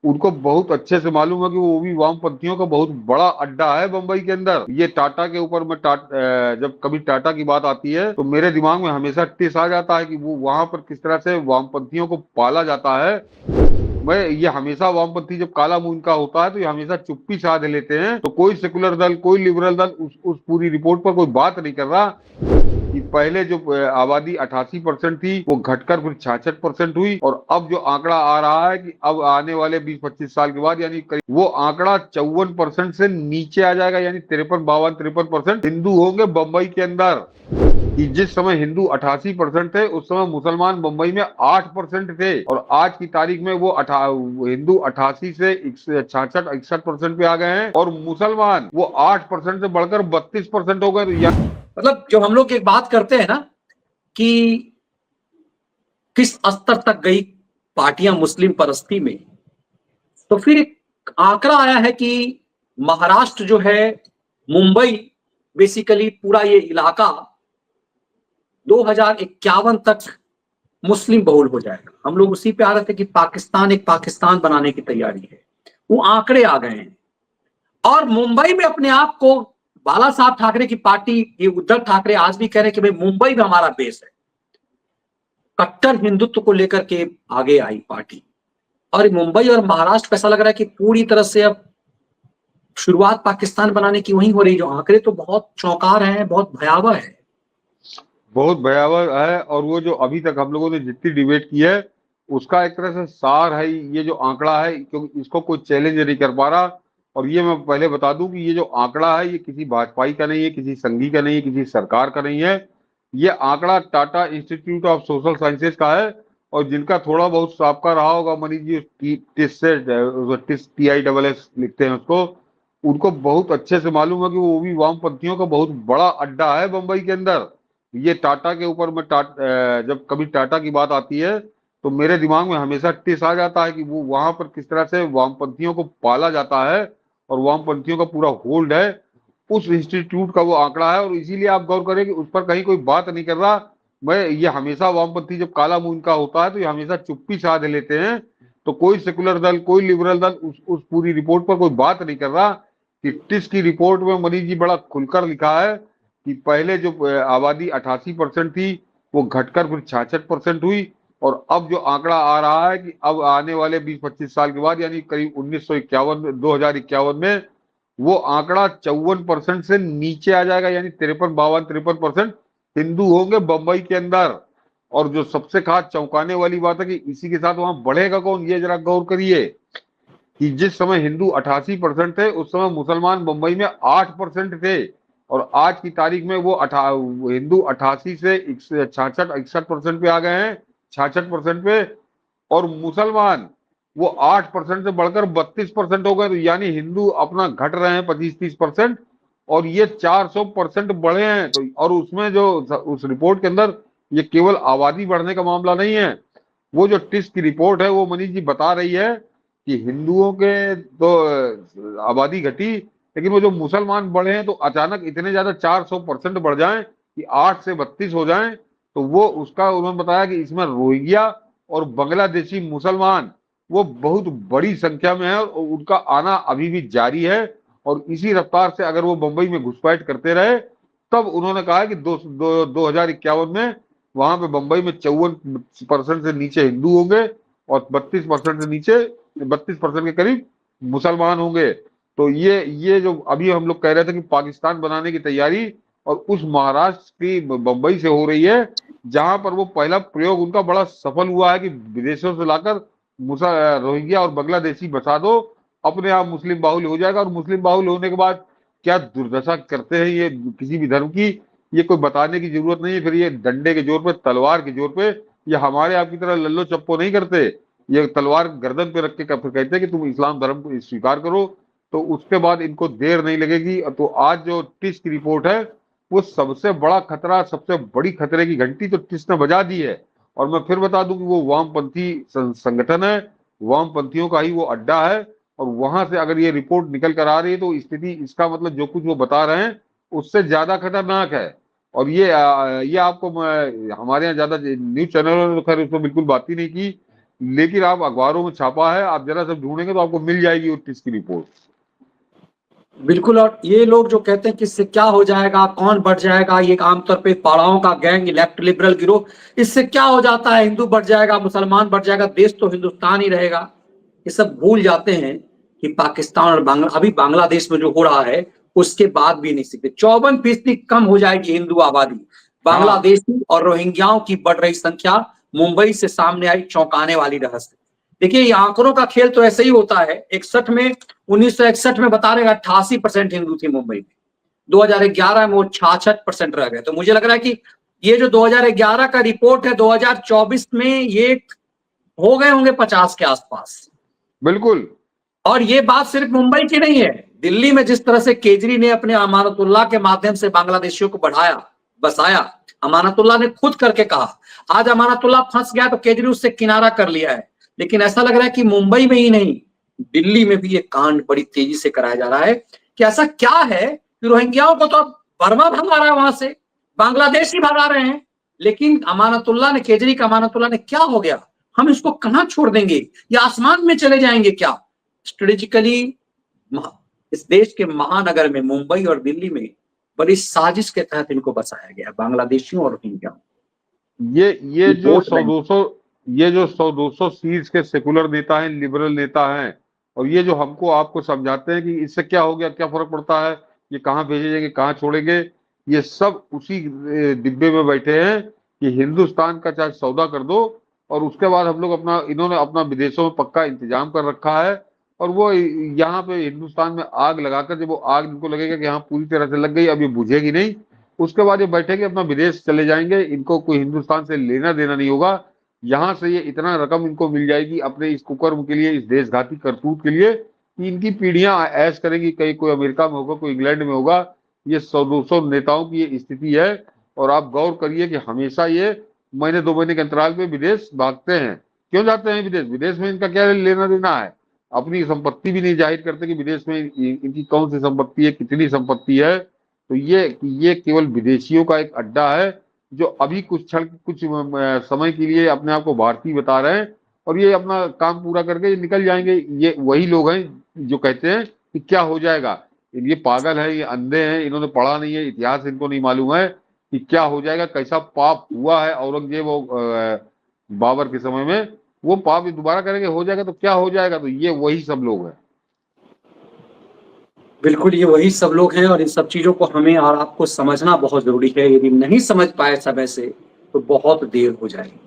उनको बहुत अच्छे से मालूम है कि वो भी वामपंथियों का बहुत बड़ा अड्डा है बंबई के अंदर। ये टाटा के ऊपर में जब कभी टाटा की बात आती है तो मेरे दिमाग में हमेशा टिस आ जाता है कि वो वहां पर किस तरह से वामपंथियों को पाला जाता है। मैं ये हमेशा वामपंथी जब काला मुंह इनका होता है तो ये हमेशा चुप्पी साध लेते हैं। तो कोई सेकुलर दल, कोई लिबरल दल उस पूरी रिपोर्ट पर कोई बात नहीं कर रहा कि पहले जो आबादी 88% थी वो घटकर फिर 66% हुई, और अब जो आंकड़ा आ रहा है कि अब आने वाले 20-25 साल के बाद यानी करीब वो आंकड़ा 54% से नीचे आ जाएगा, यानी 53-52-53% हिंदू होंगे बंबई के अंदर। कि जिस समय हिंदू 88% थे उस समय मुसलमान बंबई में 8% थे, और आज की तारीख में वो हिंदू 88 से 66-61% पे आ गए हैं, और मुसलमान वो 8% से बढ़कर 32% हो गए। मतलब जो हम लोग एक बात करते हैं ना कि किस स्तर तक गई पार्टियां मुस्लिम परस्ती में, तो फिर एक आंकड़ा आया है कि महाराष्ट्र जो है, मुंबई, बेसिकली पूरा ये इलाका 2051 तक मुस्लिम बहुल हो जाएगा। हम लोग उसी पे आ रहे थे कि पाकिस्तान एक पाकिस्तान बनाने की तैयारी है, वो आंकड़े आ गए हैं। और मुंबई में अपने आप को बाला साहब ठाकरे की पार्टी, ये उद्धव ठाकरे आज भी कह रहे हैं कि भाई मुंबई में हमारा बेस है। कट्टर हिंदुत्व को लेकर के आगे आई पार्टी, और मुंबई और महाराष्ट्र को ऐसा लग रहा है कि पूरी तरह से अब शुरुआत पाकिस्तान बनाने की वहीं हो रही। जो आंकड़े तो बहुत चौंका रहे हैं, बहुत भयावह है। बहुत भयावह है, और वो जो अभी तक हम लोगों ने जितनी डिबेट की है उसका एक तरह से सार है ये जो आंकड़ा है, क्योंकि इसको कोई चैलेंज नहीं कर पा रहा। और ये मैं पहले बता दूं कि ये जो आंकड़ा है ये किसी भाजपाई का नहीं है, किसी संघी का नहीं है, किसी सरकार का नहीं है। ये आंकड़ा Tata institute of social sciences का है, और जिनका थोड़ा बहुत साबका रहा होगा, मनीष जी, टिस से टिस TISS लिखते हैं उसको, उनको बहुत अच्छे से मालूम है कि वो भी वामपंथियों का बहुत बड़ा अड्डा है बंबई के अंदर। ये टाटा के ऊपर में जब कभी टाटा की बात आती है तो मेरे दिमाग में हमेशा टिस आ जाता है कि वो वहां पर किस तरह से वामपंथियों को पाला जाता है, और वामपंथियों का पूरा होल्ड है। उस इंस्टीट्यूट का वो आंकड़ा है, और इसीलिए आप गौर करें कि उस पर कहीं कोई बात नहीं कर रहा। मैं ये हमेशा वामपंथी जब काला मुंह इनका होता है तो ये हमेशा चुप्पी साध लेते हैं। तो कोई सेकुलर दल, कोई लिबरल दल उस पूरी रिपोर्ट पर कोई बात नहीं कर रहा। कि टिस की रिपोर्ट में मनीष जी बड़ा खुलकर लिखा है कि पहले जो आबादी 88% थी वो घटकर फिर 66% हुई, और अब जो आंकड़ा आ रहा है कि अब आने वाले 20-25 साल के बाद यानी करीब 2051 में वो आंकड़ा 54% से नीचे आ जाएगा, यानी 53-52-53% हिंदू होंगे बंबई के अंदर। और जो सबसे खास चौंकाने वाली बात है कि इसी के साथ वहां बढ़ेगा कौन, ये जरा गौर करिए कि जिस समय हिंदू 88% थे उस समय मुसलमान बंबई में 8% थे, और आज की तारीख में वो हिंदू 88 से 66-61% पे आ गए हैं, 66% पे, और मुसलमान वो 8% से बढ़कर 32% हो गए। तो यानी हिंदू अपना घट रहे हैं 25-30%, और ये 400% बढ़े हैं। तो और उसमें जो उस रिपोर्ट के अंदर ये केवल आबादी बढ़ने का मामला नहीं है। वो जो टिस की रिपोर्ट है वो मनीष जी बता रही है कि हिंदुओं के तो आबादी घटी, लेकिन वो जो मुसलमान बढ़े हैं तो अचानक इतने ज्यादा 400% बढ़ जाएं कि 8 से 32 हो जाएं। तो वो उसका उन्होंने बताया कि इसमें रोहिंग्या और बांग्लादेशी मुसलमान वो बहुत बड़ी संख्या में है, और उनका आना अभी भी जारी है। और इसी रफ्तार से अगर वो मुंबई में घुसपैठ करते रहे, तब उन्होंने कहा कि 2051 में वहां पे मुंबई में 54% से नीचे हिंदू होंगे, और 32% से नीचे 32% के करीब मुसलमान होंगे। तो ये जो अभी हम लोग कह रहे थे कि पाकिस्तान बनाने की तैयारी, और उस महाराष्ट्र की बंबई से हो रही है, जहां पर वो पहला प्रयोग उनका बड़ा सफल हुआ है कि विदेशों से लाकर रोहिंग्या और बांग्लादेशी बसा दो, अपने आप मुस्लिम बाहुल्य हो जाएगा। और मुस्लिम बाहुल्य होने के बाद क्या दुर्दशा करते हैं ये किसी भी धर्म की, ये कोई बताने की जरूरत नहीं है। फिर ये डंडे के जोर पे, तलवार के जोर पे, ये हमारे आपकी तरह लल्लो चप्पो नहीं करते। ये तलवार गर्दन पे रख के फिर कहते हैं कि तुम इस्लाम धर्म को स्वीकार करो। तो उसके बाद इनको देर नहीं लगेगी। तो आज जो टिस की रिपोर्ट है वो सबसे बड़ा खतरा, सबसे बड़ी खतरे की घंटी तो टिस ने बजा दी है। और मैं फिर बता दूं कि वो वामपंथी संगठन है, वामपंथियों का ही वो अड्डा है। और वहां से अगर ये रिपोर्ट निकल कर आ रही है तो स्थिति, इसका मतलब जो कुछ वो बता रहे हैं उससे ज्यादा खतरनाक है। और ये आपको हमारे यहाँ ज्यादा न्यूज चैनलों ने तो खैर उस पर बिल्कुल बात ही नहीं की, लेकिन आप अखबारों में छापा है, आप जरा सब ढूंढेंगे तो आपको मिल जाएगी उस की रिपोर्ट। बिल्कुल। और ये लोग जो कहते हैं कि इससे क्या हो जाएगा, कौन बढ़ जाएगा, ये आमतौर पे पाड़ाओं का गैंग, लेफ्ट लिबरल गिरोह, इससे क्या हो जाता है, हिंदू बढ़ जाएगा, मुसलमान बढ़ जाएगा, देश तो हिंदुस्तान ही रहेगा। ये सब भूल जाते हैं कि पाकिस्तान और अभी बांग्लादेश में जो हो रहा है उसके बाद भी नहीं सीखते। 54% कम हो जाएगी हिंदू आबादी। हाँ बांग्लादेशी और रोहिंग्याओं की बढ़ रही संख्या मुंबई से सामने आई चौंकाने वाली रहस्य। देखिए, ये आंकड़ों का खेल तो ऐसे ही होता है। 1961 में बता रहे 88% हिंदू थी मुंबई में, 2011 में वो 66% रह गए। तो मुझे लग रहा है कि ये जो 2011 का रिपोर्ट है, 2024 में ये हो गए होंगे 50 के आसपास। बिल्कुल। और ये बात सिर्फ मुंबई की नहीं है, दिल्ली में जिस तरह से केजरी ने अपने अमानतुल्लाह के माध्यम से बांग्लादेशियों को बढ़ाया बसाया, अमानतुल्लाह ने खुद करके कहा। आज अमानतुल्लाह फंस गया तो केजरी उससे किनारा कर लिया है। लेकिन ऐसा लग रहा है कि मुंबई में ही नहीं, दिल्ली में भी ये कांड बड़ी तेजी से कराया जा रहा है। कि ऐसा क्या है कि रोहिंग्याओं को तो अब बर्मा भगा रहा है, वहां से बांग्लादेश ही भगा रहे हैं, लेकिन अमानतुल्लाह ने, केजरी का अमानतुल्लाह ने, क्या हो गया, हम इसको कहां छोड़ देंगे, या आसमान में चले जाएंगे क्या? स्ट्रेटेजिकली इस देश के महानगर में, मुंबई और दिल्ली में, बड़ी साजिश के तहत इनको बसाया गया, बांग्लादेशियों और रोहिंग्याओं। ये जो 100-200 सीट्स के सेकुलर नेता हैं, लिबरल नेता हैं, और ये जो हमको आपको समझाते हैं कि इससे क्या हो गया, क्या फर्क पड़ता है, ये कहाँ भेजे जाएंगे, कहाँ छोड़ेंगे, ये सब उसी डिब्बे में बैठे हैं कि हिंदुस्तान का चाहे सौदा कर दो, और उसके बाद हम लोग इन्होंने अपना विदेशों में पक्का इंतजाम कर रखा है। और वो यहाँ पे हिंदुस्तान में आग लगाकर, जब वो आग इनको लगेगा कि हाँ पूरी तरह से लग गई, अब ये बुझेगी नहीं, उसके बाद ये बैठेंगे, अपना विदेश चले जाएंगे, इनको कोई हिंदुस्तान से लेना देना नहीं होगा। यहाँ से ये इतना रकम इनको मिल जाएगी अपने इस कुकर्म के लिए, इस देशघाती करतूत के लिए, कि इनकी पीढ़ियां ऐश करेंगी। कहीं कोई अमेरिका में होगा, कोई इंग्लैंड में होगा। ये 100-200 नेताओं की ये स्थिति है। और आप गौर करिए कि हमेशा ये महीने 2 महीने के अंतराल पे विदेश भागते हैं। क्यों जाते हैं विदेश? विदेश में इनका क्या लेना देना है? अपनी संपत्ति भी नहीं जाहिर करते कि विदेश में इनकी कौन सी संपत्ति है, कितनी संपत्ति है। तो ये केवल विदेशियों का एक अड्डा है, जो अभी कुछ समय के लिए अपने आप को भारतीय बता रहे हैं, और ये अपना काम पूरा करके निकल जाएंगे। ये वही लोग हैं जो कहते हैं कि क्या हो जाएगा। ये पागल है, ये अंधे हैं, इन्होंने पढ़ा नहीं है, इतिहास इनको नहीं मालूम है कि क्या हो जाएगा, कैसा पाप हुआ है औरंगजेब और बाबर के समय में, वो पाप दोबारा करेंगे, हो जाएगा तो क्या हो जाएगा। तो ये वही सब लोग हैं। बिल्कुल, ये वही सब लोग हैं, और इन सब चीजों को हमें और आपको समझना बहुत जरूरी है। यदि नहीं समझ पाए समय से तो बहुत देर हो जाएगी।